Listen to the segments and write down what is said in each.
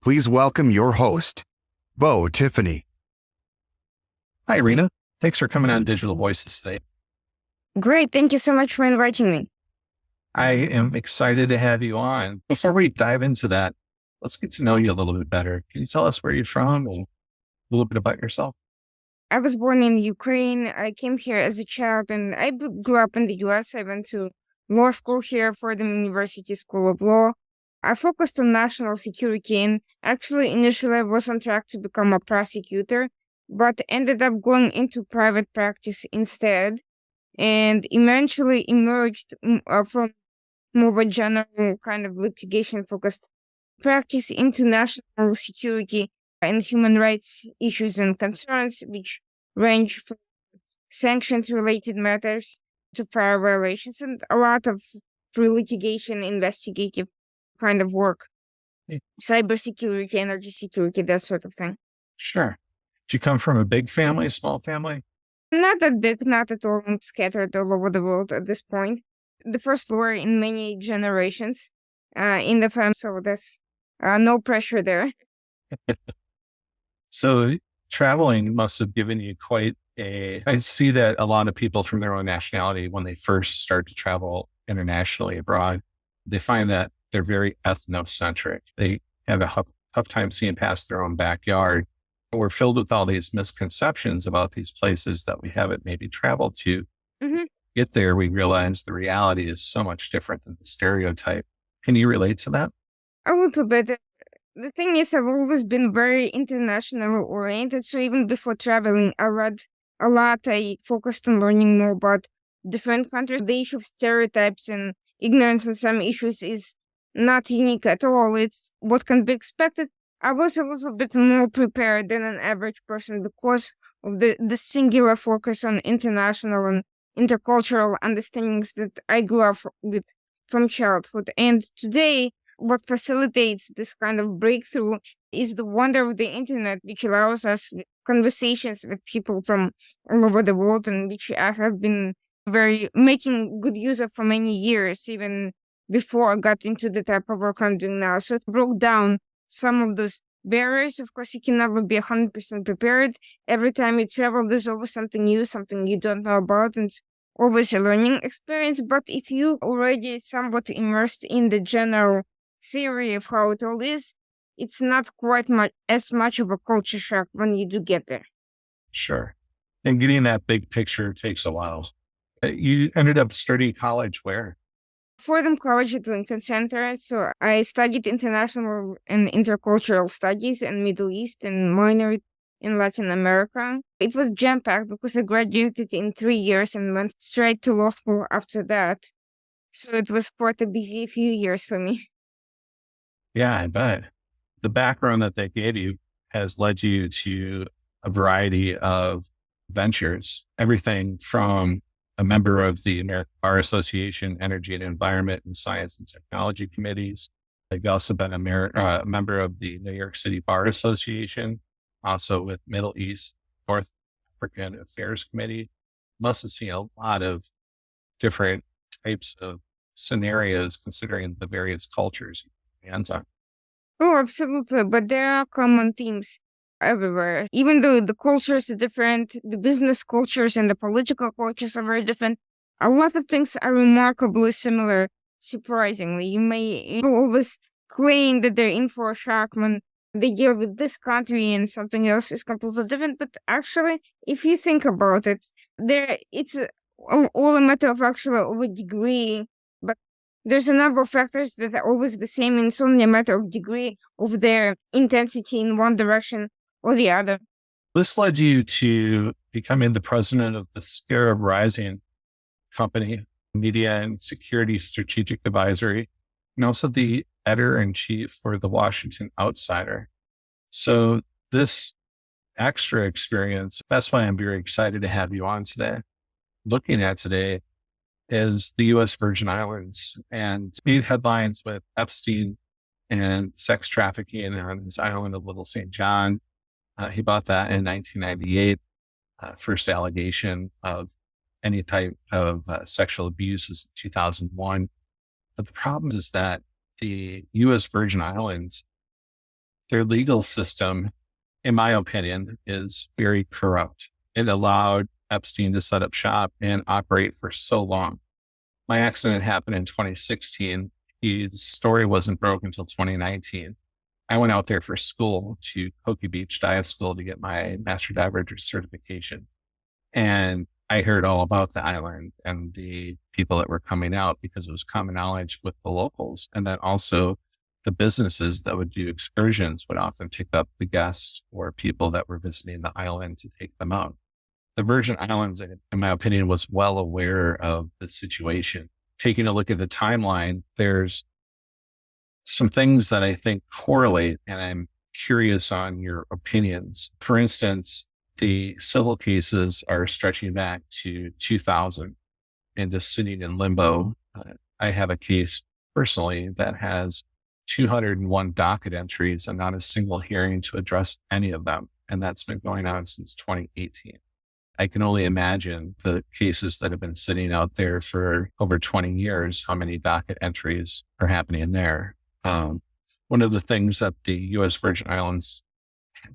Please welcome your host, Beau Tiffany. Hi, Irina. Thanks for coming on Digital Voices today. Great. Thank you so much for inviting me. I am excited to have you on. Before we dive into that, let's get to know you a little bit better. Can you tell us where you're from and a little bit about yourself? I was born in Ukraine. I came here as a child and I grew up in the US. I went to law school here, Fordham University School of Law. I focused on national security and actually initially I was on track to become a prosecutor, but ended up going into private practice instead and eventually emerged from more of a general kind of litigation focused practice into national security and human rights issues and concerns, which range from sanctions related matters to fire violations and a lot of pre-litigation investigative kind of work. Cybersecurity, energy security, that sort of thing. Sure. Did you come from a big family, small family? Not that big, not at all. I'm scattered all over the world at this point. The first lawyer in many generations in the family, so that's no pressure there. So traveling must have given you I see that a lot of people from their own nationality, when they first start to travel internationally abroad, they find that they're very ethnocentric. They have a tough time seeing past their own backyard. We're filled with all these misconceptions about these places that we haven't maybe traveled to. Mm-hmm. Get there, we realize the reality is so much different than the stereotype. Can you relate to that? A little bit. The thing is, I've always been very internationally oriented. So even before traveling, I read a lot. I focused on learning more about different countries. The issue of stereotypes and ignorance on some issues is not unique at all. It's what can be expected. I was a little bit more prepared than an average person because of the singular focus on international and intercultural understandings that I grew up with from childhood. And today, what facilitates this kind of breakthrough is the wonder of the internet, which allows us conversations with people from all over the world, and which I have been making good use of for many years, even before I got into the type of work I'm doing now. So it broke down some of those barriers. Of course, you can never be 100% prepared. Every time you travel, there's always something new, something you don't know about, and it's always a learning experience. But if you already somewhat immersed in the general theory of how it all is, it's not quite as much of a culture shock when you do get there. Sure. And getting that big picture takes a while. You ended up studying college where? Fordham College at Lincoln Center. So I studied international and intercultural studies and Middle East and minored in Latin America. It was jam-packed because I graduated in 3 years and went straight to law school after that. So it was quite a busy few years for me. Yeah, I bet. The background that they gave you has led you to a variety of ventures, everything from a member of the American Bar Association, Energy and Environment and Science and Technology Committees. You've also been a member of the New York City Bar Association, also with Middle East, North African Affairs Committee. Must have seen a lot of different types of scenarios considering the various cultures you hands on. Oh, absolutely. But there are common themes everywhere. Even though the cultures are different, the business cultures and the political cultures are very different, a lot of things are remarkably similar, surprisingly. You may always claim that they're in for a shock when they deal with this country and something else is completely different. But actually, if you think about it, it's all a matter of actually of a degree. But there's a number of factors that are always the same, and it's only a matter of degree of their intensity in one direction or the other. This led you to becoming the president of the Scarab Rising Company, Media and Security Strategic Advisory, and also the editor-in-chief for the Washington Outsider. So this extra experience, that's why I'm very excited to have you on today. Looking at today is the U.S. Virgin Islands and made headlines with Epstein and sex trafficking on his island of Little St. John. He bought that in 1998. First allegation of any type of sexual abuse was 2001. But the problem is that the U.S. Virgin Islands their legal system, in my opinion, is very corrupt. It allowed Epstein to set up shop and operate for so long. My accident happened in 2016. His story wasn't broke until 2019. I went out there for school to Pokey Beach Dive School to get my master diver certification. And I heard all about the island and the people that were coming out because it was common knowledge with the locals. And then also the businesses that would do excursions would often pick up the guests or people that were visiting the island to take them out. The Virgin Islands, in my opinion, was well aware of the situation. Taking a look at the timeline, there's some things that I think correlate, and I'm curious on your opinions. For instance, the civil cases are stretching back to 2000 and just sitting in limbo. I have a case personally that has 201 docket entries and not a single hearing to address any of them. And that's been going on since 2018. I can only imagine the cases that have been sitting out there for over 20 years, how many docket entries are happening there. One of the things that the U.S. Virgin Islands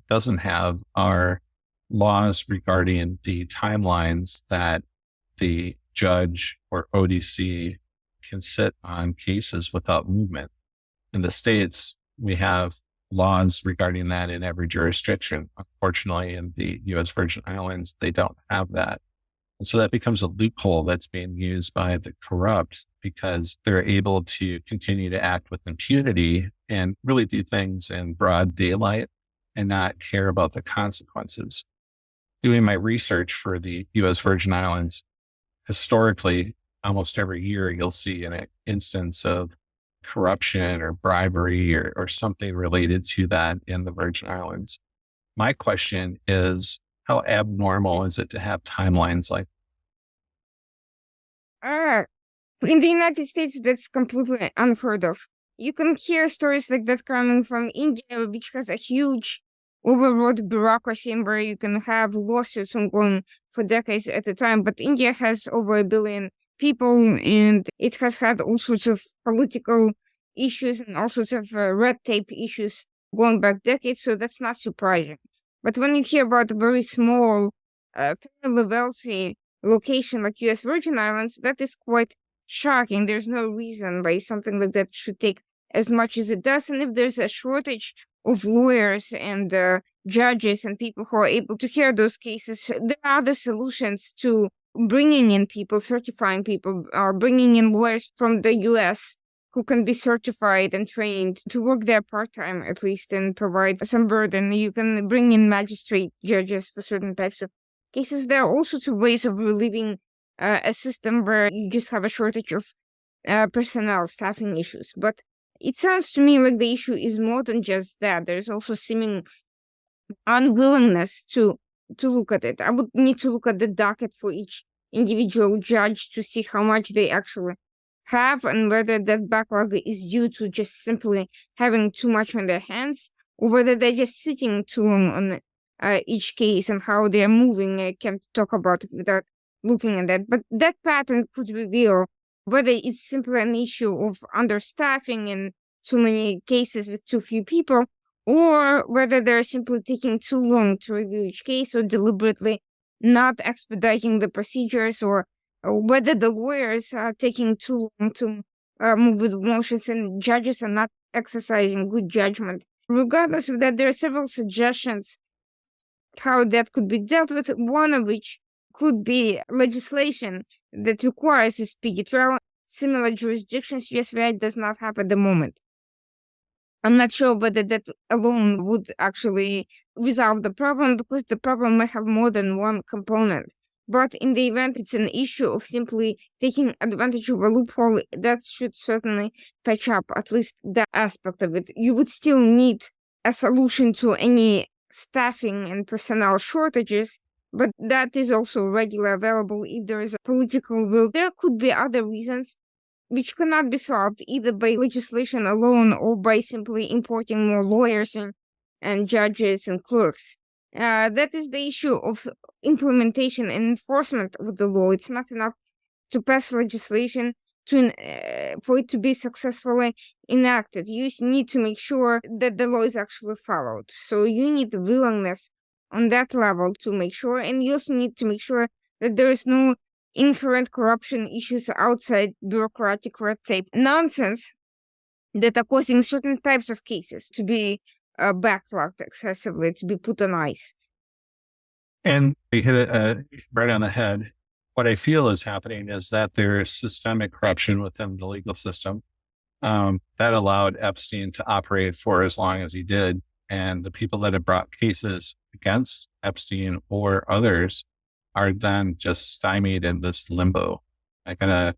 doesn't have are laws regarding the timelines that the judge or ODC can sit on cases without movement. In the States, we have laws regarding that in every jurisdiction. Unfortunately, in the U.S. Virgin Islands, they don't have that. And so that becomes a loophole that's being used by the corrupt because they're able to continue to act with impunity and really do things in broad daylight and not care about the consequences. Doing my research for the U.S. Virgin Islands, historically, almost every year, you'll see an instance of corruption or bribery or something related to that in the Virgin Islands. My question is, how abnormal is it to have timelines like in the United States, that's completely unheard of. You can hear stories like that coming from India, which has a huge overwrought bureaucracy and where you can have lawsuits ongoing for decades at a time. But India has over 1 billion people, and it has had all sorts of political issues and all sorts of red tape issues going back decades, so that's not surprising. But when you hear about a very small, fairly wealthy location like U.S. Virgin Islands, that is quite shocking. There's no reason why something like that should take as much as it does. And if there's a shortage of lawyers and judges and people who are able to hear those cases, there are other solutions to bringing in people, certifying people, or bringing in lawyers from the U.S. who can be certified and trained to work there part-time at least and provide some burden. You can bring in magistrate judges for certain types of cases. There are all sorts of ways of relieving a system where you just have a shortage of personnel, staffing issues. But it sounds to me like the issue is more than just that. There's also seeming unwillingness to look at it. I would need to look at the docket for each individual judge to see how much they actually have and whether that backlog is due to just simply having too much on their hands or whether they're just sitting too long on each case and how they're moving. I can't talk about it without looking at that. But that pattern could reveal whether it's simply an issue of understaffing and too many cases with too few people, or whether they're simply taking too long to review each case or deliberately not expediting the procedures, or whether the lawyers are taking too long to move with motions and judges are not exercising good judgment. Regardless of that, there are several suggestions how that could be dealt with, one of which could be legislation that requires a speedy trial. Similar jurisdictions USVI does not have at the moment. I'm not sure whether that alone would actually resolve the problem, because the problem may have more than one component. But in the event it's an issue of simply taking advantage of a loophole, that should certainly patch up at least that aspect of it. You would still need a solution to any staffing and personnel shortages, but that is also readily available if there is a political will. There could be other reasons which cannot be solved either by legislation alone or by simply importing more lawyers and judges and clerks. That is the issue of implementation and enforcement of the law. It's not enough to pass legislation. for it to be successfully enacted. You need to make sure that the law is actually followed. So you need the willingness on that level to make sure, and you also need to make sure that there is no inherent corruption issues outside bureaucratic red tape nonsense that are causing certain types of cases to be backlogged excessively, to be put on ice. And you hit it right on the head. What I feel is happening is that there is systemic corruption within the legal system that allowed Epstein to operate for as long as he did. And the people that have brought cases against Epstein or others are then just stymied in this limbo. I got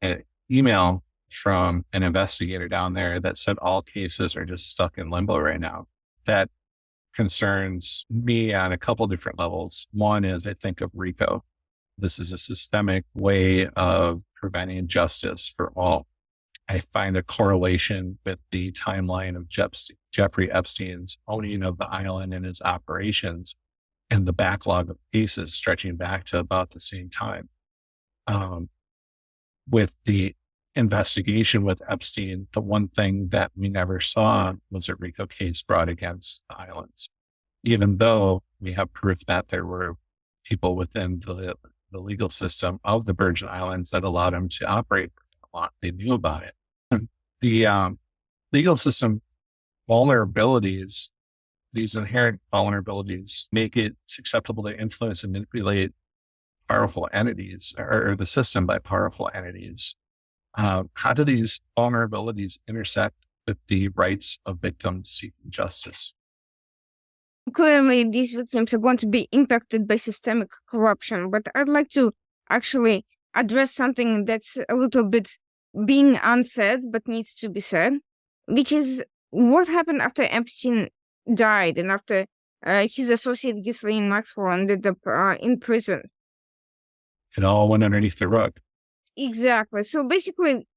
an email from an investigator down there that said all cases are just stuck in limbo right now. That concerns me on a couple different levels. One is I think of RICO. This is a systemic way of preventing justice for all. I find a correlation with the timeline of Jeffrey Epstein's owning of the island and his operations and the backlog of cases stretching back to about the same time. With the investigation with Epstein, the one thing that we never saw was a RICO case brought against the islands, even though we have proof that there were people within the legal system of the Virgin Islands that allowed him to operate for a lot. They knew about it. The legal system vulnerabilities, these inherent vulnerabilities, make it susceptible to influence and manipulate powerful entities or the system by powerful entities. How do these vulnerabilities intersect with the rights of victims seeking justice? Clearly, these victims are going to be impacted by systemic corruption, but I'd like to actually address something that's a little bit being unsaid, but needs to be said, which is what happened after Epstein died and after his associate Ghislaine Maxwell ended up in prison. It all went underneath the rug. Exactly. So basically,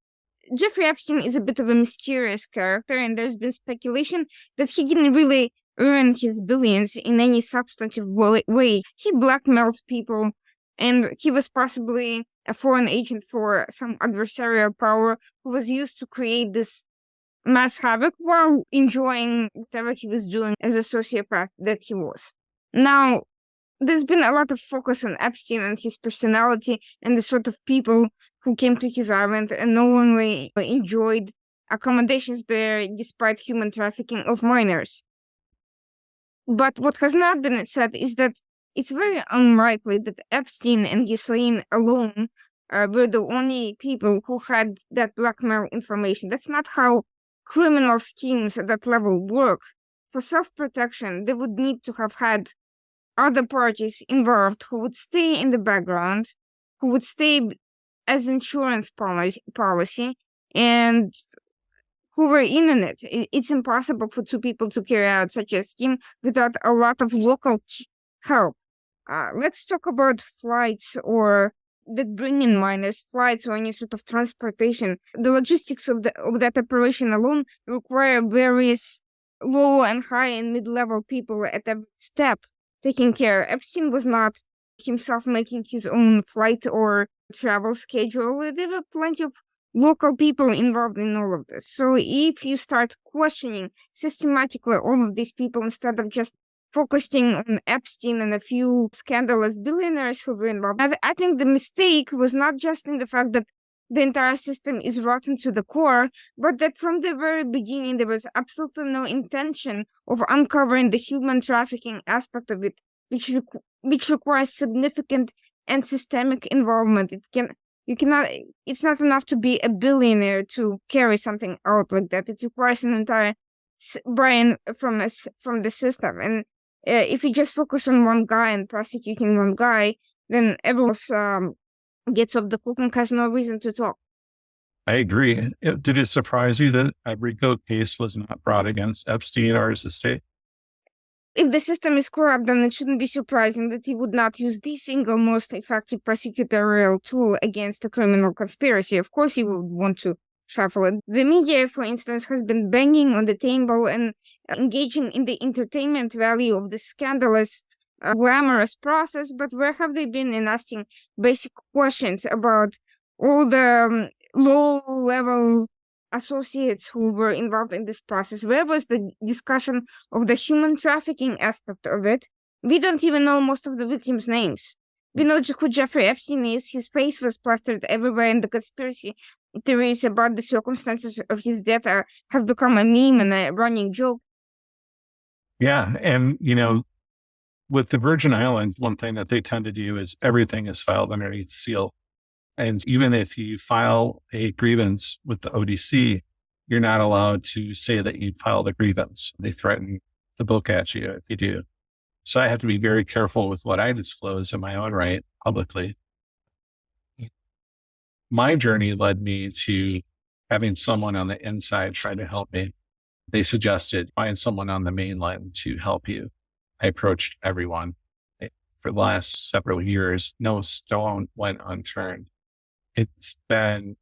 Jeffrey Epstein is a bit of a mysterious character, and there's been speculation that he didn't really earn his billions in any substantive way. He blackmailed people, and he was possibly a foreign agent for some adversarial power who was used to create this mass havoc while enjoying whatever he was doing as a sociopath that he was. Now, there's been a lot of focus on Epstein and his personality and the sort of people who came to his island and knowingly enjoyed accommodations there despite human trafficking of minors. But what has not been said is that it's very unlikely that Epstein and Ghislaine alone were the only people who had that blackmail information. That's not how criminal schemes at that level work. For self-protection, they would need to have had other parties involved who would stay in the background, who would stay as insurance policy, and who were in on it. It's impossible for two people to carry out such a scheme without a lot of local help. Let's talk about flights or that bring in minors, flights or any sort of transportation. The logistics of that operation alone require various low and high and mid-level people at every step taking care. Epstein was not himself making his own flight or travel schedule. There were plenty of local people involved in all of this. So if you start questioning systematically all of these people instead of just focusing on Epstein and a few scandalous billionaires who were involved, I think the mistake was not just in the fact that the entire system is rotten to the core, but that from the very beginning there was absolutely no intention of uncovering the human trafficking aspect of it, which requires significant and systemic involvement. It's not enough to be a billionaire to carry something out like that. It requires an entire brain from the system. And if you just focus on one guy and prosecuting one guy, then everyone else gets off the hook and has no reason to talk. I agree. Did it surprise you that a RICO case was not brought against Epstein or his estate? If the system is corrupt, then it shouldn't be surprising that he would not use the single most effective prosecutorial tool against a criminal conspiracy. Of course, he would want to shuffle it. The media, for instance, has been banging on the table and engaging in the entertainment value of the scandalous, glamorous process, but where have they been in asking basic questions about all the low-level associates who were involved in this process? Where was the discussion of the human trafficking aspect of it? We don't even know most of the victims' names. We know who Jeffrey Epstein is. His face was plastered everywhere, and the conspiracy theories about the circumstances of his death have become a meme and a running joke. Yeah. And, with the Virgin Islands, one thing that they tend to do is everything is filed underneath seal. And even if you file a grievance with the ODC, you're not allowed to say that you filed a grievance. They threaten to book at you if you do. So I have to be very careful with what I disclose in my own right publicly. My journey led me to having someone on the inside try to help me. They suggested find someone on the mainland to help you. I approached everyone. For the last several years, no stone went unturned. It's been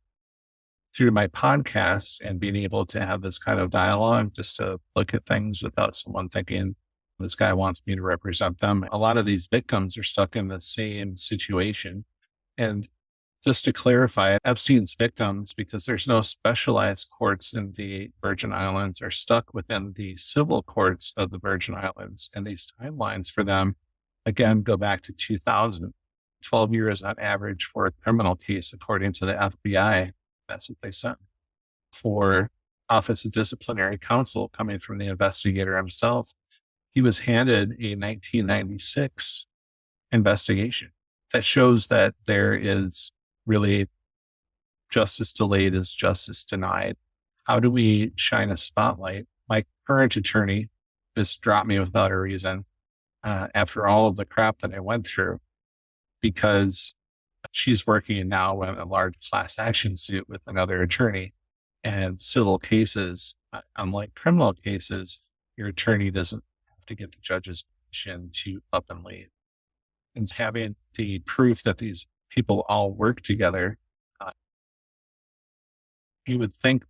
through my podcast and being able to have this kind of dialogue, just to look at things without someone thinking, this guy wants me to represent them. A lot of these victims are stuck in the same situation. And just to clarify, Epstein's victims, because there's no specialized courts in the Virgin Islands, are stuck within the civil courts of the Virgin Islands. And these timelines for them, again, go back to 2000, 12 years on average for a criminal case, according to the FBI. That's what they sent. For Office of Disciplinary Counsel, coming from the investigator himself, he was handed a 1996 investigation that shows that there is really justice delayed is justice denied. How do we shine a spotlight? My current attorney just dropped me without a reason after all of the crap that I went through, because she's working now in a large class action suit with another attorney. And civil cases, unlike criminal cases, your attorney doesn't have to get the judge's permission to up and leave. And having the proof that these people all work together, you would think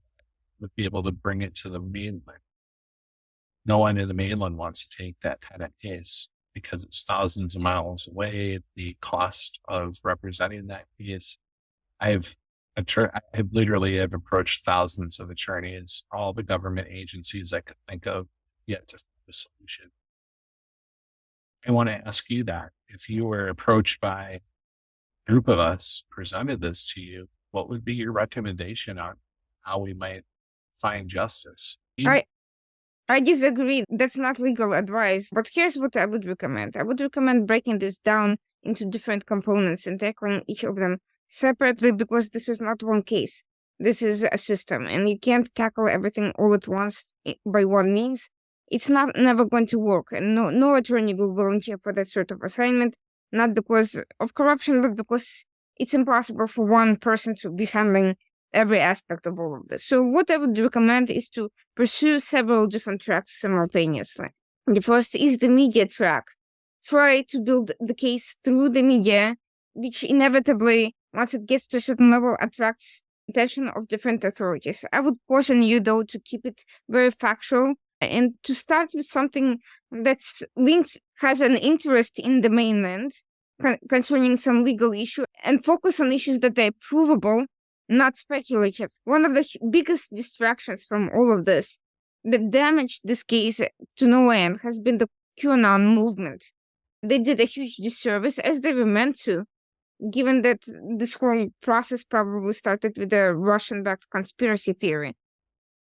would be able to bring it to the mainland. No one in the mainland wants to take that kind of case because it's thousands of miles away. The cost of representing that case, I've literally approached thousands of attorneys, all the government agencies I could think of, yet to find a solution. I want to ask you that if you were approached by a group of us, presented this to you, what would be your recommendation on how we might find justice? I disagree. That's not legal advice. But here's what I would recommend. I would recommend breaking this down into different components and tackling each of them separately, because this is not one case. This is a system, and you can't tackle everything all at once by one means. It's never going to work, and no attorney will volunteer for that sort of assignment, not because of corruption, but because it's impossible for one person to be handling every aspect of all of this. So what I would recommend is to pursue several different tracks simultaneously. The first is the media track. Try to build the case through the media, which inevitably, once it gets to a certain level, attracts attention of different authorities. I would caution you, though, to keep it very factual and to start with something that's linked, has an interest in the mainland concerning some legal issue, and focus on issues that are provable, not speculative. One of the biggest distractions from all of this that damaged this case to no end has been the QAnon movement. They did a huge disservice, as they were meant to, given that this whole process probably started with a Russian-backed conspiracy theory.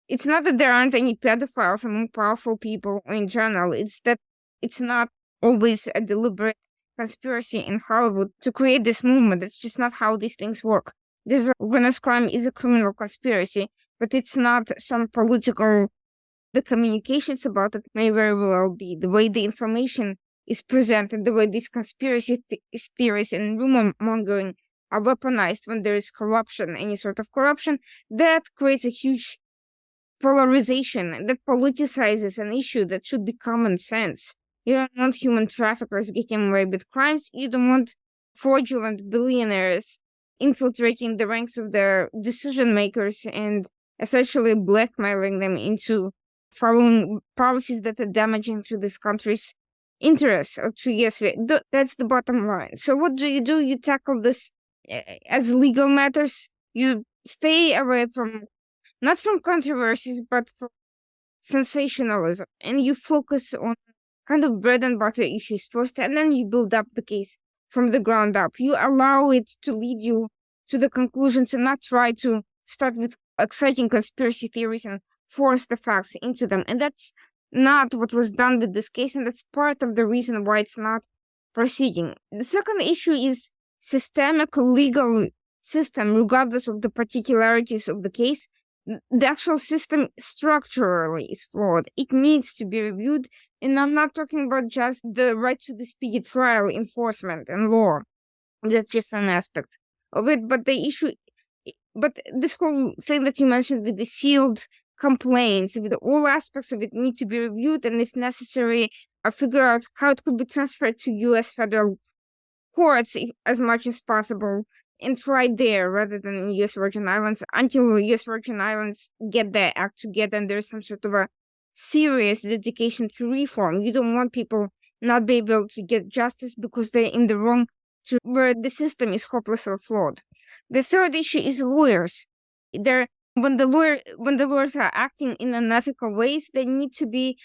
It's not that there aren't any pedophiles among powerful people in general. It's that it's not always a deliberate conspiracy in Hollywood to create this movement. That's just not how these things work. The organized crime is a criminal conspiracy, but it's not some political... The communications about it may very well be. The way the information is presented, the way these conspiracy theories and rumor mongering are weaponized when there is corruption, any sort of corruption, that creates a huge polarization that politicizes an issue that should be common sense. You don't want human traffickers getting away with crimes. You don't want fraudulent billionaires infiltrating the ranks of their decision makers and essentially blackmailing them into following policies that are damaging to this country's interests or to USVI. That's the bottom line. So what do? You tackle this as legal matters. You stay away from, not from controversies, but from sensationalism. And you focus on kind of bread and butter issues first, and then you build up the case from the ground up. You allow it to lead you to the conclusions and not try to start with exciting conspiracy theories and force the facts into them. And that's not what was done with this case, and that's part of the reason why it's not proceeding. The second issue is systemic legal system, regardless of the particularities of the case. The actual system structurally is flawed. It needs to be reviewed, and I'm not talking about just the right to the speedy trial enforcement and law. That's just an aspect of it, but this whole thing that you mentioned with the sealed complaints, with all aspects of it need to be reviewed, and if necessary, figure out how it could be transferred to U.S. federal courts as much as possible, and try there rather than in U.S. Virgin Islands until U.S. Virgin Islands get their act together and there's some sort of a serious dedication to reform. You don't want people not be able to get justice because they're in the wrong, where the system is hopelessly flawed. The third issue is lawyers. When the lawyers are acting in unethical ways, they need to be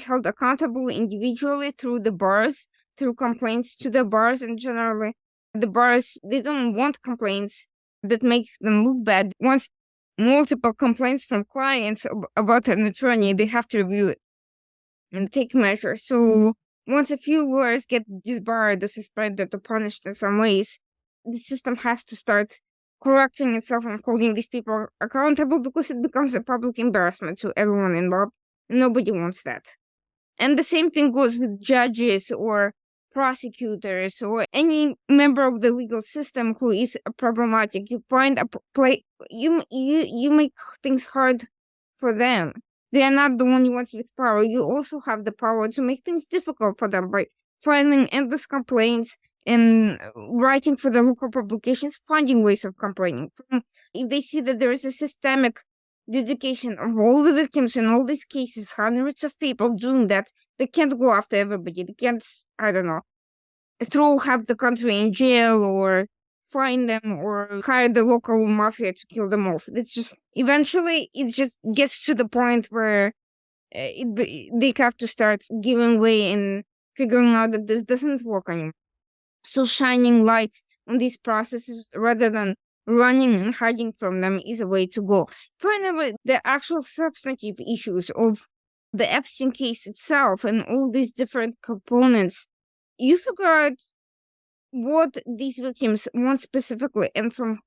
held accountable individually through the bars, through complaints to the bars, and generally the bars, they don't want complaints that make them look bad. Once multiple complaints from clients about an attorney, they have to review it and take measures. So once a few lawyers get disbarred or suspended or punished in some ways, the system has to start correcting itself and holding these people accountable, because it becomes a public embarrassment to everyone involved. Nobody wants that. And the same thing goes with judges or prosecutors or any member of the legal system who is problematic. You find you make things hard for them. They are not the only ones with power. You also have the power to make things difficult for them by filing endless complaints and writing for the local publications, finding ways of complaining. If they see that there is a systemic dedication of all the victims in all these cases, hundreds of people doing that, they can't go after everybody. They can't, I don't know, throw half the country in jail or fine them or hire the local mafia to kill them off. It's just, eventually, it just gets to the point where they have to start giving way and figuring out that this doesn't work anymore. So shining lights on these processes rather than running and hiding from them is a way to go. Finally, the actual substantive issues of the Epstein case itself and all these different components, you figure out what these victims want specifically, and from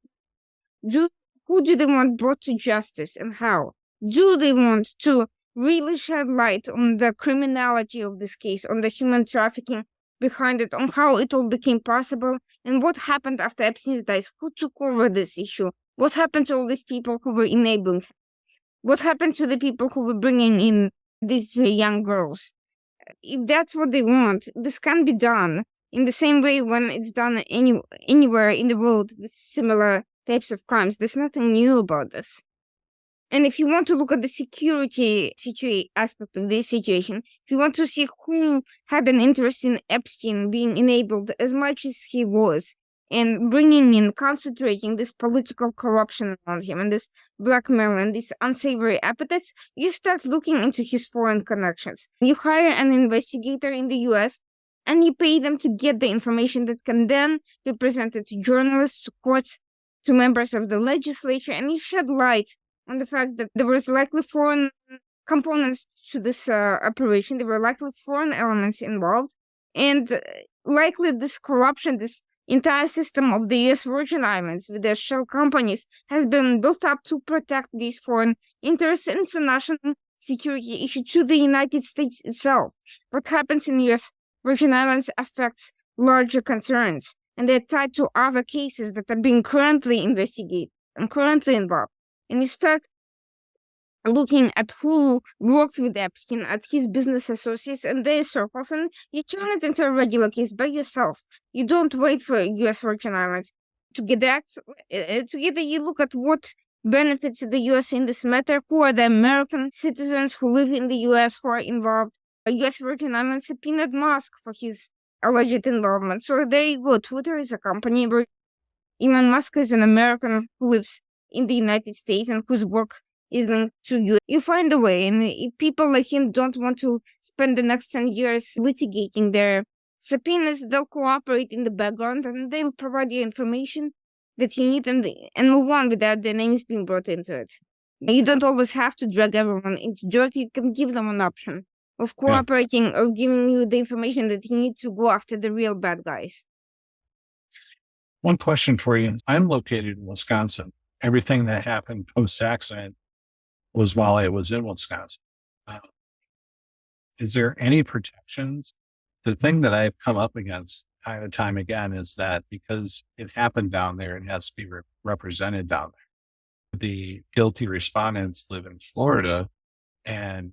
who do they want brought to justice and how? Do they want to really shed light on the criminality of this case, on the human trafficking behind it, on how it all became possible, and what happened after Epstein died? Who took over this issue? What happened to all these people who were enabling him? What happened to the people who were bringing in these young girls? If that's what they want, this can be done in the same way when it's done anywhere in the world with similar types of crimes. There's nothing new about this. And if you want to look at the security aspect of this situation, if you want to see who had an interest in Epstein being enabled as much as he was, and bringing in, concentrating this political corruption around him and this blackmail and these unsavory appetites, you start looking into his foreign connections. You hire an investigator in the US and you pay them to get the information that can then be presented to journalists, to courts, to members of the legislature, and you shed light on the fact that there was likely foreign components to this operation. There were likely foreign elements involved, and likely this corruption, this entire system of the U.S. Virgin Islands with their shell companies has been built up to protect these foreign interests, and it's a national security issue to the United States itself. What happens in the U.S. Virgin Islands affects larger concerns, and they're tied to other cases that are being currently investigated and currently involved. And you start looking at who worked with Epstein, at his business associates and their circles, and you turn it into a regular case by yourself. You don't wait for U.S. Virgin Islands to get that. Together, you look at what benefits the U.S. in this matter, who are the American citizens who live in the U.S. who are involved. U.S. Virgin Islands subpoenaed Musk for his alleged involvement. So there you go. Twitter is a company where Elon Musk is an American who lives in the United States and whose work is linked to you. You find a way. And if people like him don't want to spend the next 10 years litigating their subpoenas, they'll cooperate in the background and they'll provide you information that you need and move on without their names being brought into it. You don't always have to drag everyone into dirt. You can give them an option of cooperating or giving you the information that you need to go after the real bad guys. One question for you. I'm located in Wisconsin. Everything that happened post-accident was while I was in Wisconsin. Is there any protections? The thing that I've come up against time and time again is that because it happened down there, it has to be represented down there. The guilty respondents live in Florida, and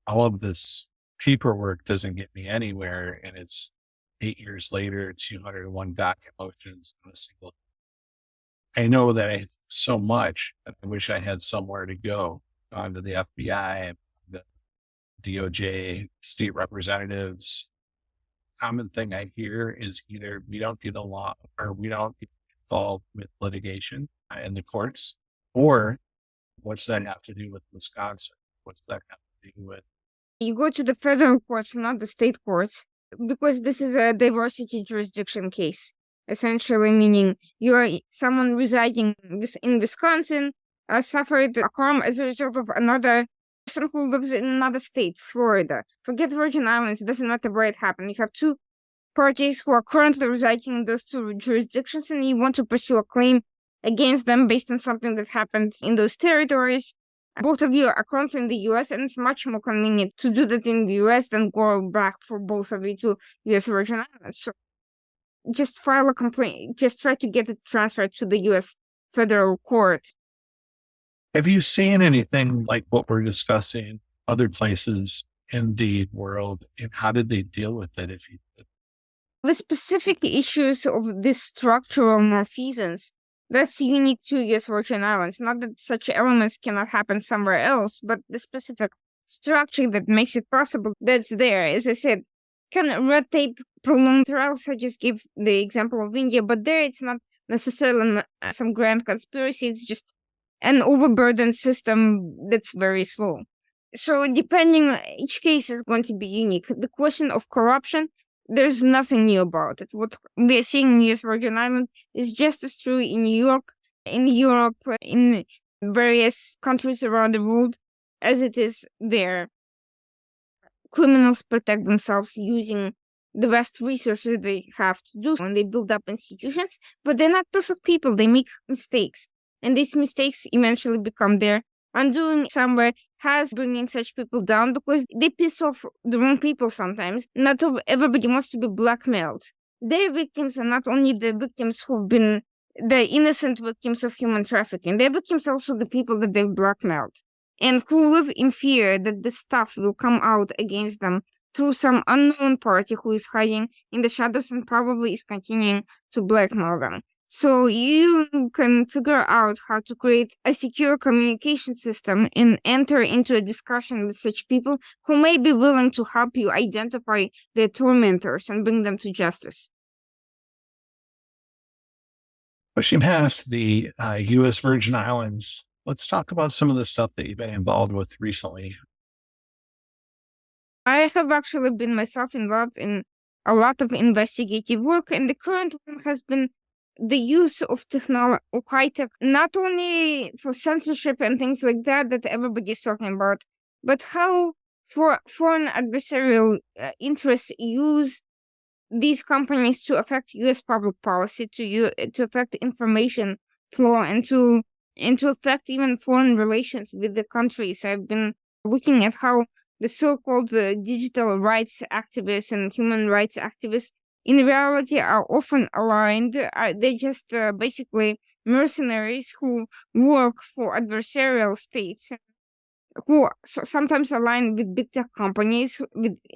all of this paperwork doesn't get me anywhere. And it's 8 years later, 201 docket motions on a single. I know that I have so much that I wish I had somewhere to go, onto the FBI, the DOJ, state representatives. Common thing I hear is either we don't get a law or we don't get involved with litigation in the courts, or what's that have to do with Wisconsin? What's that have to do with? You go to the federal courts, not the state courts, because this is a diversity jurisdiction case, essentially meaning you're someone residing in Wisconsin suffered a harm as a result of another person who lives in another state, Florida. Forget Virgin Islands, it doesn't matter where it happened. You have two parties who are currently residing in those two jurisdictions, and you want to pursue a claim against them based on something that happened in those territories. Both of you are currently in the US, and it's much more convenient to do that in the US than go back for both of you to US Virgin Islands. So just file a complaint, just try to get it transferred to the US federal court. Have you seen anything like what we're discussing other places in the world, and how did they deal with it? If you did? The specific issues of this structural malfeasance, that's unique to US Virgin Islands. Not that such elements cannot happen somewhere else, but the specific structure that makes it possible, that's there. As I said, can red tape prolong trials? I just gave the example of India, but there it's not necessarily some grand conspiracy. It's just an overburdened system that's very slow. So depending, each case is going to be unique. The question of corruption, there's nothing new about it. What we are seeing in US Virgin Islands is just as true in New York, in Europe, in various countries around the world as it is there. Criminals protect themselves using the vast resources they have to do when they build up institutions, but they're not perfect people. They make mistakes. And these mistakes eventually become their undoing. Somewhere has bringing such people down because they piss off the wrong people sometimes. Not everybody wants to be blackmailed. Their victims are not only the victims who've been the innocent victims of human trafficking. Their victims are also the people that they've blackmailed and who live in fear that the stuff will come out against them through some unknown party who is hiding in the shadows and probably is continuing to blackmail them. So you can figure out how to create a secure communication system and enter into a discussion with such people who may be willing to help you identify their tormentors and bring them to justice. Pushing past the U.S. Virgin Islands, let's talk about some of the stuff that you've been involved with recently. I have actually been myself involved in a lot of investigative work, and the current one has been the use of technology, high tech, not only for censorship and things like that everybody's talking about, but how foreign adversarial interests use these companies to affect U.S. public policy, to affect information flow, and to affect even foreign relations with the countries. I've been looking at how the so-called digital rights activists and human rights activists in reality are often aligned. They're just basically mercenaries who work for adversarial states, who sometimes align with big tech companies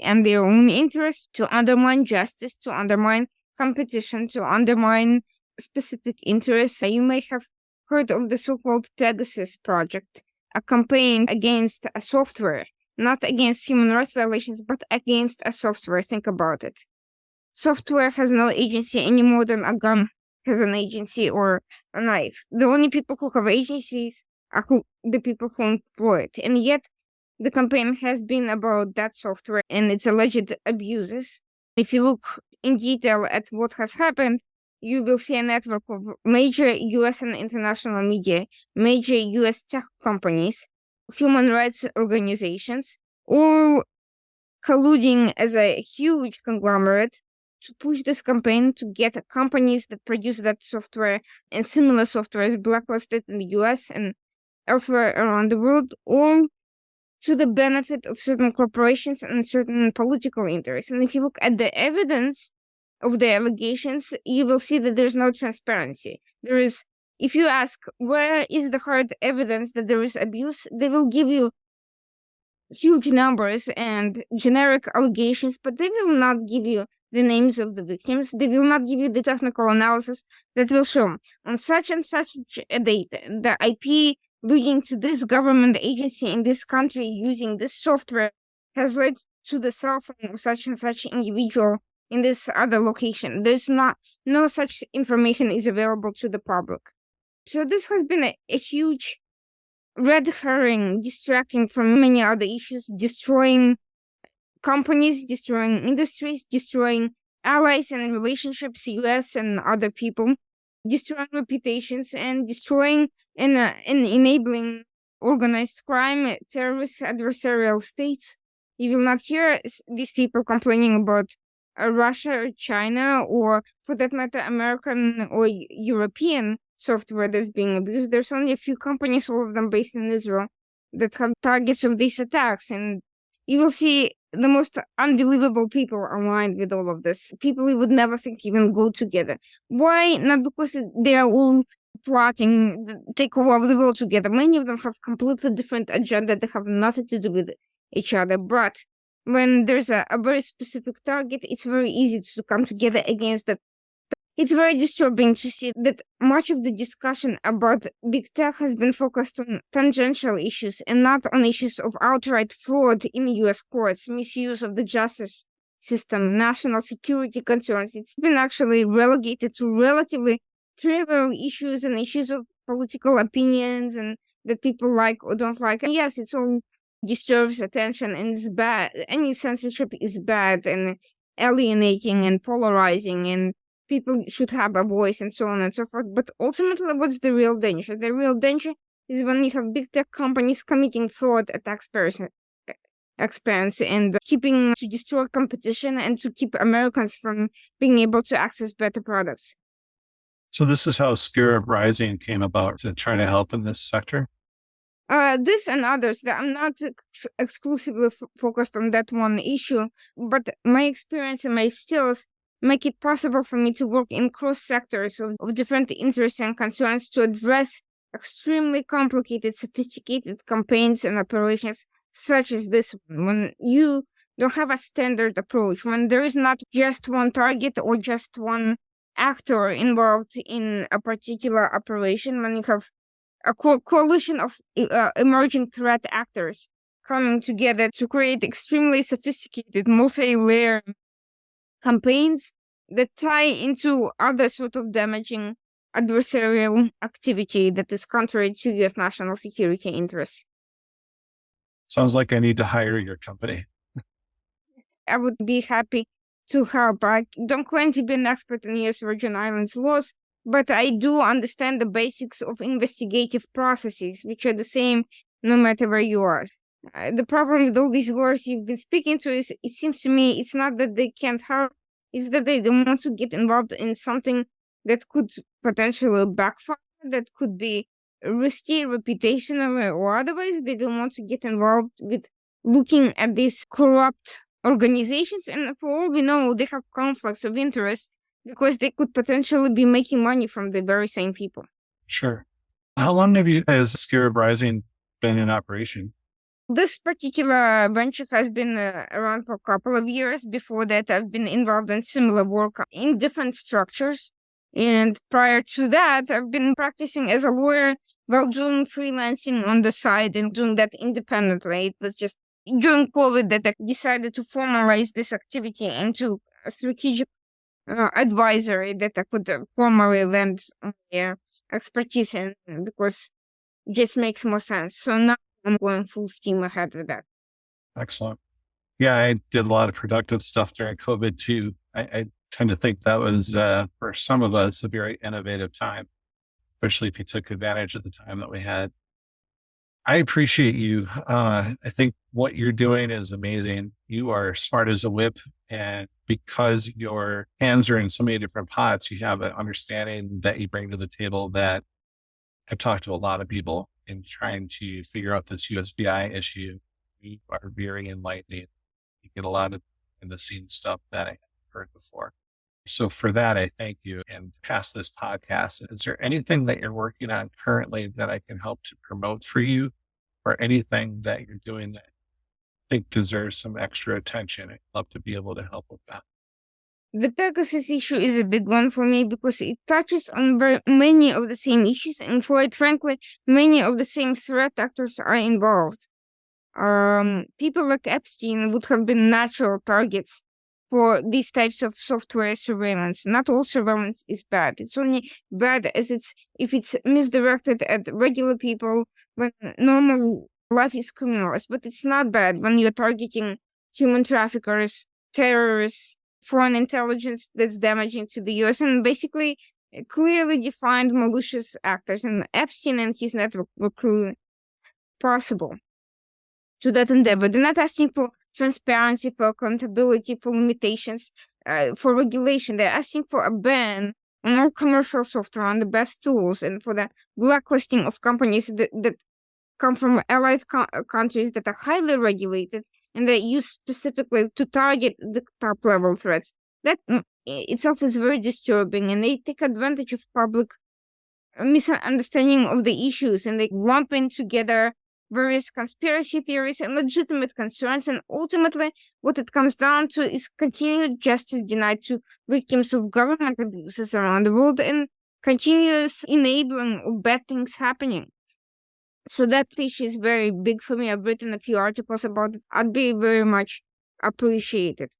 and their own interests to undermine justice, to undermine competition, to undermine specific interests. You may have heard of the so-called Pegasus project, a campaign against a software, not against human rights violations, but against a software. Think about it. Software has no agency any more than a gun has an agency or a knife. The only people who have agencies are the people who employ it. And yet the campaign has been about that software and its alleged abuses. If you look in detail at what has happened, you will see a network of major US and international media, major US tech companies, human rights organizations, all colluding as a huge conglomerate to push this campaign to get companies that produce that software and similar software blacklisted in the US and elsewhere around the world, all to the benefit of certain corporations and certain political interests. And if you look at the evidence of the allegations, you will see that there's no transparency. If you ask where is the hard evidence that there is abuse, they will give you huge numbers and generic allegations, but they will not give you the names of the victims. They will not give you the technical analysis that will show on such and such a date, the IP leading to this government agency in this country using this software has led to the cell phone of such and such individual in this other location. No such information is available to the public. So this has been a huge red herring, distracting from many other issues, destroying companies, destroying industries, destroying allies and relationships, US and other people, destroying reputations, and destroying and enabling organized crime, terrorist adversarial states. You will not hear these people complaining about Russia or China, or for that matter, American or European software that's being abused. There's only a few companies, all of them based in Israel, that have targets of these attacks. And you will see the most unbelievable people aligned with all of this. People you would never think even go together. Why? Not because they are all plotting take over the world together. Many of them have completely different agenda that have nothing to do with each other. But when there's a very specific target, it's very easy to come together against that. It's very disturbing to see that much of the discussion about big tech has been focused on tangential issues and not on issues of outright fraud in US courts, misuse of the justice system, national security concerns. It's been actually relegated to relatively trivial issues and issues of political opinions and that people like or don't like. And yes, it's all disturbs attention and is bad. Any censorship is bad and alienating and polarizing, and people should have a voice and so on and so forth. But ultimately, what's the real danger? The real danger is when you have big tech companies committing fraud at taxpayers' expense and keeping to destroy competition and to keep Americans from being able to access better products. So this is how Scarab Rising came about, to try to help in this sector? This and others, that I'm not exclusively focused on that one issue, but my experience and my skills make it possible for me to work in cross sectors of different interests and concerns to address extremely complicated, sophisticated campaigns and operations such as this one. When you don't have a standard approach, when there is not just one target or just one actor involved in a particular operation, when you have a coalition of emerging threat actors coming together to create extremely sophisticated, multi-layer campaigns that tie into other sort of damaging adversarial activity that is contrary to U.S. national security interests. Sounds like I need to hire your company. I would be happy to help. I don't claim to be an expert in U.S. Virgin Islands laws, but I do understand the basics of investigative processes, which are the same no matter where you are. The problem with all these lawyers you've been speaking to is, it seems to me, it's not that they can't help, it's that they don't want to get involved in something that could potentially backfire, that could be risky reputationally or otherwise. They don't want to get involved with looking at these corrupt organizations, and for all we know, they have conflicts of interest because they could potentially be making money from the very same people. Sure. How long has Scarab Rising been in operation? This particular venture has been around for a couple of years. Before that, I've been involved in similar work in different structures. And prior to that, I've been practicing as a lawyer while doing freelancing on the side and doing that independently. It was just during COVID that I decided to formalize this activity into a strategic advisory that I could formally lend my expertise in, because it just makes more sense. So now I'm going full steam ahead with that. Excellent. Yeah, I did a lot of productive stuff during COVID too. I tend to think that was, for some of us, a very innovative time, especially if you took advantage of the time that we had. I appreciate you. I think what you're doing is amazing. You are smart as a whip. And because your hands are in so many different pots, you have an understanding that you bring to the table that I've talked to a lot of people in trying to figure out this USVI issue. You are very enlightening. You get a lot of in the scene stuff that I haven't heard before. So for that, I thank you and pass this podcast. Is there anything that you're working on currently that I can help to promote for you, or anything that you're doing that I think deserves some extra attention? I'd love to be able to help with that. The Pegasus issue is a big one for me because it touches on many of the same issues, and quite frankly, many of the same threat actors are involved. People like Epstein would have been natural targets for these types of software surveillance. Not all surveillance is bad. It's only bad if it's misdirected at regular people when normal life is criminalized. But it's not bad when you're targeting human traffickers, terrorists, foreign intelligence that's damaging to the US, and basically clearly defined malicious actors. And Epstein and his network were clearly possible to that endeavor. They're not asking for transparency, for accountability, for limitations, for regulation. They're asking for a ban on all commercial software on the best tools, and for the blacklisting of companies that come from allied countries that are highly regulated and that use specifically to target the top level threats. That itself is very disturbing, and they take advantage of public misunderstanding of the issues, and they lump in together various conspiracy theories and legitimate concerns, and ultimately what it comes down to is continued justice denied to victims of government abuses around the world and continuous enabling of bad things happening. So that issue is very big for me. I've written a few articles about it. I'd be very much appreciated.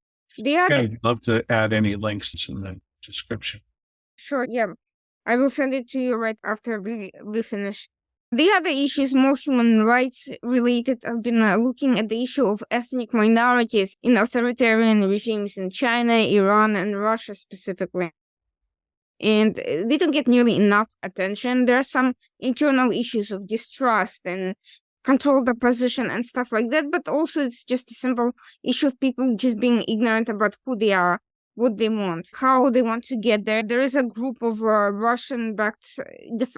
I'd love to add any links in the description. Sure, yeah. I will send it to you right after we finish. The other issues, more human rights related, I've been looking at the issue of ethnic minorities in authoritarian regimes in China, Iran, and Russia specifically. And they don't get nearly enough attention. There are some internal issues of distrust and controlled opposition and stuff like that, but also it's just a simple issue of people just being ignorant about who they are, what they want, how they want to get there. There is a group of Russian-backed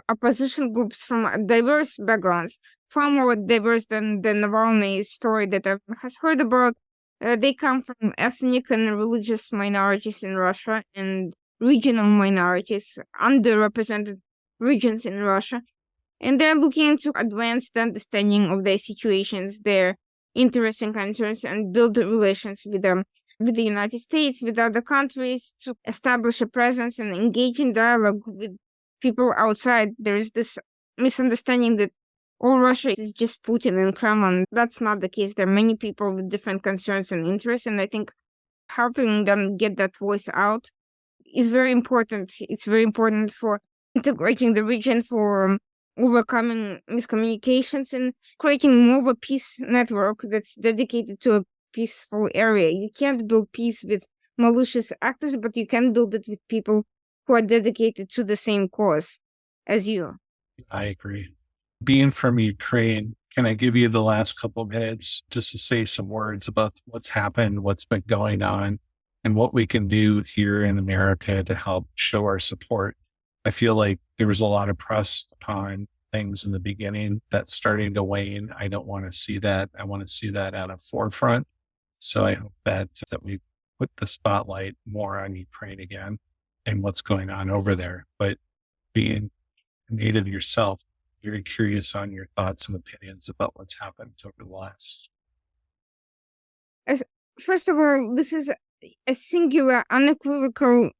opposition groups from diverse backgrounds, far more diverse than the Navalny story that everyone has heard about. They come from ethnic and religious minorities in Russia and regional minorities, underrepresented regions in Russia. And they're looking to advance the understanding of their situations, their interests and concerns, and build relations with them, with the United States, with other countries, to establish a presence and engage in dialogue with people outside. There is this misunderstanding that all Russia is just Putin and Kremlin. That's not the case. There are many people with different concerns and interests, and I think helping them get that voice out is very important. It's very important for integrating the region, for overcoming miscommunications, and creating more of a peace network that's dedicated to a peaceful area. You can't build peace with malicious actors, but you can build it with people who are dedicated to the same cause as you. I agree. Being from Ukraine, can I give you the last couple of minutes just to say some words about what's happened, what's been going on, and what we can do here in America to help show our support? I feel like there was a lot of press upon things in the beginning that's starting to wane. I don't want to see that. I want to see that at a forefront. So I hope that we put the spotlight more on Ukraine again and what's going on over there. But being a native yourself, very curious on your thoughts and opinions about what's happened over the last. First of all, this is a singular, unequivocal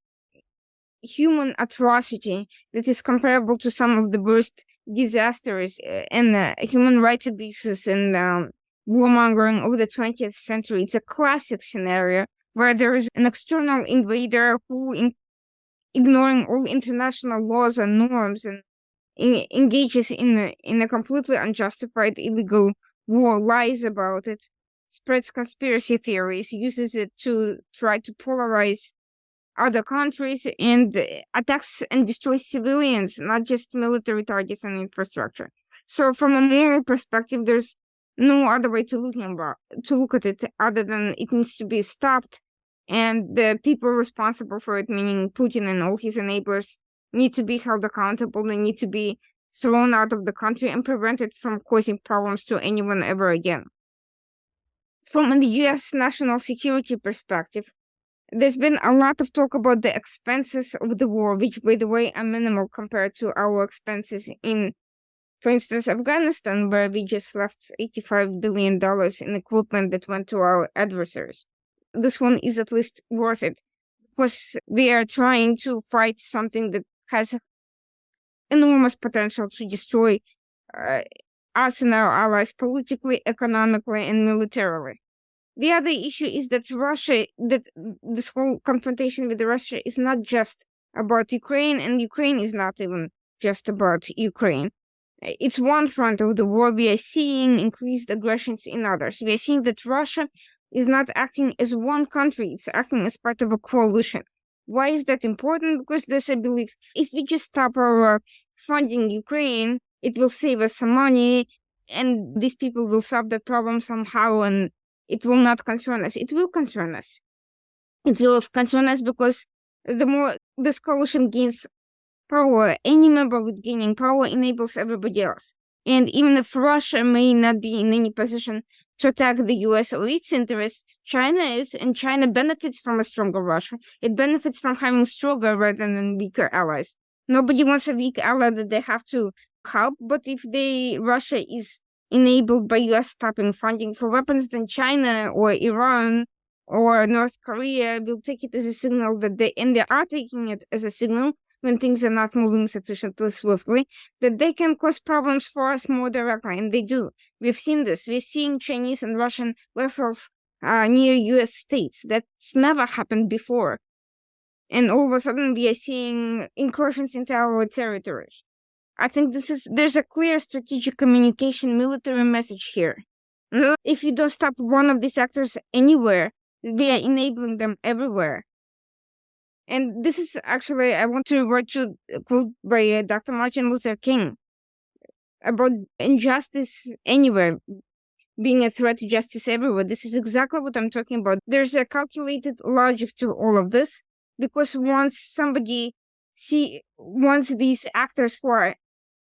human atrocity that is comparable to some of the worst disasters and human rights abuses and warmongering of the 20th century. It's a classic scenario where there is an external invader who, ignoring all international laws and norms, and engages in a completely unjustified illegal war, lies about it, spreads conspiracy theories, uses it to try to polarize other countries, and attacks and destroys civilians, not just military targets and infrastructure. So from a moral perspective, there's no other way to look at it other than it needs to be stopped, and the people responsible for it, meaning Putin and all his enablers, need to be held accountable. They need to be thrown out of the country and prevented from causing problems to anyone ever again. From the US national security perspective, there's been a lot of talk about the expenses of the war, which, by the way, are minimal compared to our expenses in, for instance, Afghanistan, where we just left $85 billion in equipment that went to our adversaries. This one is at least worth it, because we are trying to fight something that has enormous potential to destroy us and our allies politically, economically, and militarily. The other issue is that this whole confrontation with Russia is not just about Ukraine, and Ukraine is not even just about Ukraine. It's one front of the war. We are seeing increased aggressions in others. We are seeing that Russia is not acting as one country, it's acting as part of a coalition. Why is that important? Because there's a belief if we just stop our funding Ukraine, it will save us some money, and these people will solve that problem somehow, and it will not concern us. It will concern us. It will concern us because the more this coalition gains power, any member with gaining power enables everybody else. And even if Russia may not be in any position to attack the US or its interests, China is, and China benefits from a stronger Russia. It benefits from having stronger rather than weaker allies. Nobody wants a weak ally that they have to help, but if Russia is enabled by US stopping funding for weapons, then China or Iran or North Korea will take it as a signal that they are taking it as a signal when things are not moving sufficiently swiftly, that they can cause problems for us more directly, and they do. We've seen this. We're seeing Chinese and Russian vessels near US states. That's never happened before. And all of a sudden we are seeing incursions into our territory. I think there's a clear strategic communication military message here. If you don't stop one of these actors anywhere, we are enabling them everywhere. And this is actually, I want to revert to a quote by Dr. Martin Luther King about injustice anywhere being a threat to justice everywhere. This is exactly what I'm talking about. There's a calculated logic to all of this, because once these actors who are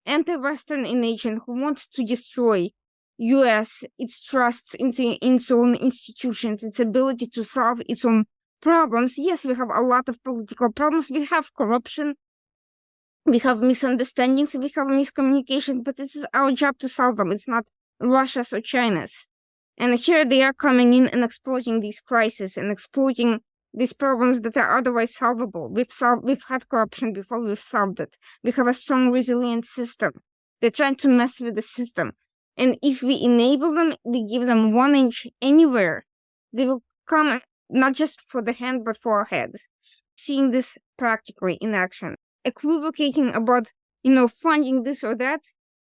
anti-Western in nature, who want to destroy US, its trust into its own institutions, its ability to solve its own problems. Yes, we have a lot of political problems. We have corruption. We have misunderstandings. We have miscommunications, but this is our job to solve them. It's not Russia's or China's. And here they are coming in and exploiting these crises and exploiting these problems that are otherwise solvable. We've had corruption before, we've solved it. We have a strong, resilient system. They're trying to mess with the system. And if we enable them, we give them 1 inch anywhere, they will come not just for the hand, but for our heads. Seeing this practically in action, equivocating about, funding this or that,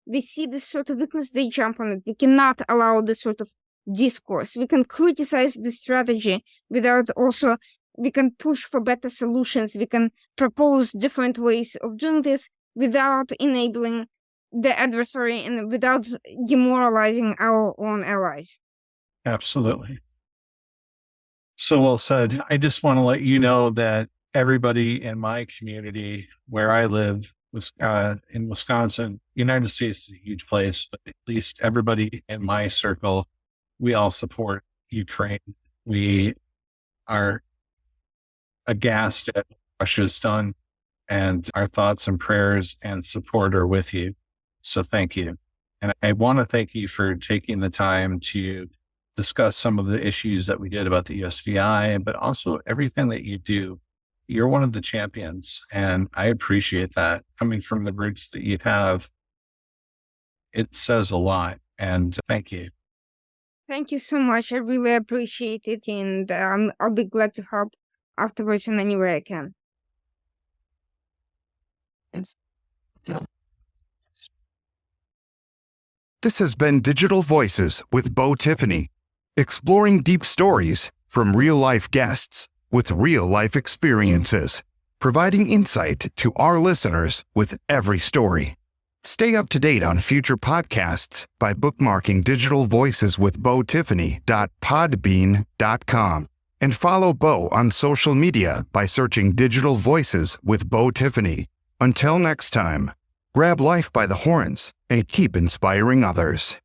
they see this sort of weakness, they jump on it. We cannot allow this sort of discourse. We can criticize the strategy without also, we can push for better solutions. We can propose different ways of doing this without enabling the adversary and without demoralizing our own allies. Absolutely. So well said. I just want to let you know that everybody in my community where I live in Wisconsin, United States is a huge place, but at least everybody in my circle, we all support Ukraine. We are aghast at what Russia's done, and our thoughts and prayers and support are with you. So thank you. And I want to thank you for taking the time to discuss some of the issues that we did about the USVI, but also everything that you do. You're one of the champions, and I appreciate that. Coming from the roots that you have, it says a lot, and thank you. Thank you so much. I really appreciate it, and I'll be glad to help afterwards in any way I can. This has been Digital Voices with Beau Tiffany, exploring deep stories from real-life guests with real-life experiences, providing insight to our listeners with every story. Stay up to date on future podcasts by bookmarking Digital Voices with BeauTiffany.podbean.com and follow Beau on social media by searching Digital Voices with Beau Tiffany. Until next time, grab life by the horns and keep inspiring others.